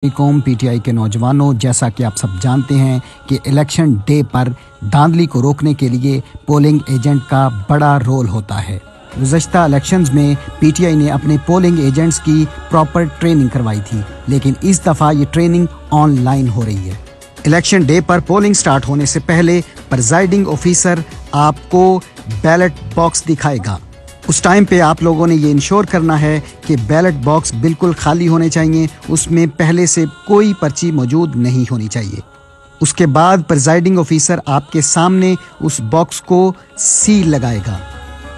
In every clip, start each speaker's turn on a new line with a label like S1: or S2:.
S1: कौम पीटीआई के नौजवानों, जैसा कि आप सब जानते हैं कि इलेक्शन डे पर धांधली को रोकने के लिए पोलिंग एजेंट का बड़ा रोल होता है। गुज़श्ता इलेक्शंस में पीटीआई ने अपने पोलिंग एजेंट्स की प्रॉपर ट्रेनिंग करवाई थी, लेकिन इस दफ़ा ये ट्रेनिंग ऑनलाइन हो रही है। इलेक्शन डे पर पोलिंग स्टार्ट होने से पहले प्रिजाइडिंग ऑफिसर आपको बैलेट बॉक्स दिखाएगा। उस टाइम पे आप लोगों ने ये इंश्योर करना है कि बैलेट बॉक्स बिल्कुल खाली होने चाहिए, उसमें पहले से कोई पर्ची मौजूद नहीं होनी चाहिए। उसके बाद प्रिजाइडिंग ऑफिसर आपके सामने उस बॉक्स को सील लगाएगा।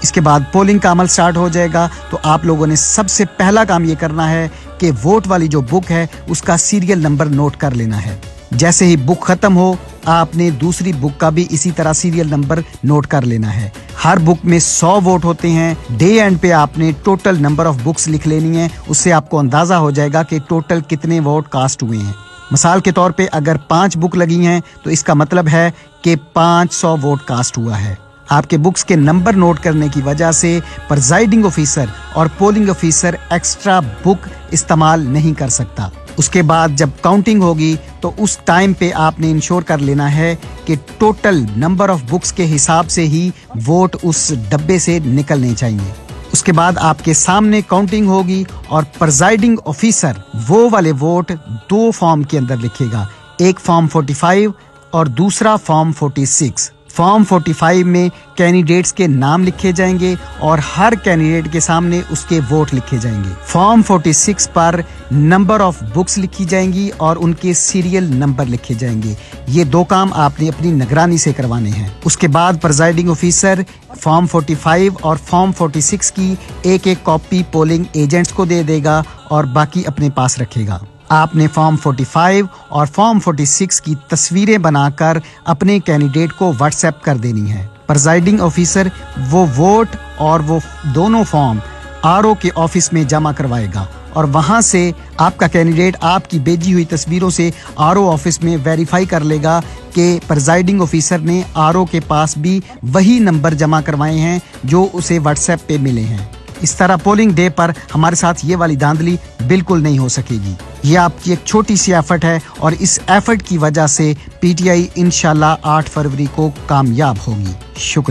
S1: इसके बाद पोलिंग का अमल स्टार्ट हो जाएगा। तो आप लोगों ने सबसे पहला काम ये करना है कि वोट वाली जो बुक है उसका सीरियल नंबर नोट कर लेना है। जैसे ही बुक खत्म हो, आपने दूसरी बुक का भी इसी तरह सीरियल नंबर नोट कर लेना है। हर बुक में 100 वोट होते हैं। डे एंड पे आपने टोटल नंबर ऑफ बुक्स लिख लेनी है, उससे आपको अंदाजा हो जाएगा कि टोटल कितने वोट कास्ट हुए हैं। मिसाल के तौर पे अगर 5 बुक लगी हैं तो इसका मतलब है कि 500 वोट कास्ट हुआ है। आपके बुक्स के नंबर नोट करने की वजह से प्रिजाइडिंग ऑफिसर और पोलिंग ऑफिसर एक्स्ट्रा बुक इस्तेमाल नहीं कर सकता। उसके बाद जब काउंटिंग होगी तो उस टाइम पे आपने इंश्योर कर लेना है कि टोटल नंबर ऑफ बुक्स के हिसाब से ही वोट उस डब्बे से निकलने चाहिए। उसके बाद आपके सामने काउंटिंग होगी और प्रिजाइडिंग ऑफिसर वो वाले वोट 2 फॉर्म के अंदर लिखेगा, एक फॉर्म 45 और दूसरा फॉर्म 46। फॉर्म 45 में कैंडिडेट्स के नाम लिखे जाएंगे और हर कैंडिडेट के सामने उसके वोट लिखे जाएंगे। फॉर्म 46 पर नंबर ऑफ बुक्स लिखी जाएंगी और उनके सीरियल नंबर लिखे जाएंगे। ये 2 काम आपने अपनी निगरानी से करवाने हैं। उसके बाद प्रिजाइडिंग ऑफिसर फॉर्म 45 और फॉर्म 46 की एक कॉपी पोलिंग एजेंट्स को दे देगा और बाकी अपने पास रखेगा। आपने फॉर्म 45 और फॉर्म 46 की तस्वीरें बनाकर अपने कैंडिडेट को व्हाट्सएप कर देनी है। प्रिजाइडिंग ऑफिसर वो वोट और वो दोनों फॉर्म आरओ के ऑफिस में जमा करवाएगा और वहां से आपका कैंडिडेट आपकी भेजी हुई तस्वीरों से आरओ ऑफिस में वेरीफाई कर लेगा कि प्रिजाइडिंग ऑफिसर ने आरओ के पास भी वही नंबर जमा करवाए हैं जो उसे व्हाट्सएप पे मिले हैं। इस तरह पोलिंग डे पर हमारे साथ ये वाली धांधली बिल्कुल नहीं हो सकेगी। ये आपकी एक छोटी सी एफर्ट है और इस एफर्ट की वजह से पीटीआई इंशाल्लाह 8 फरवरी को कामयाब होगी। शुक्रिया।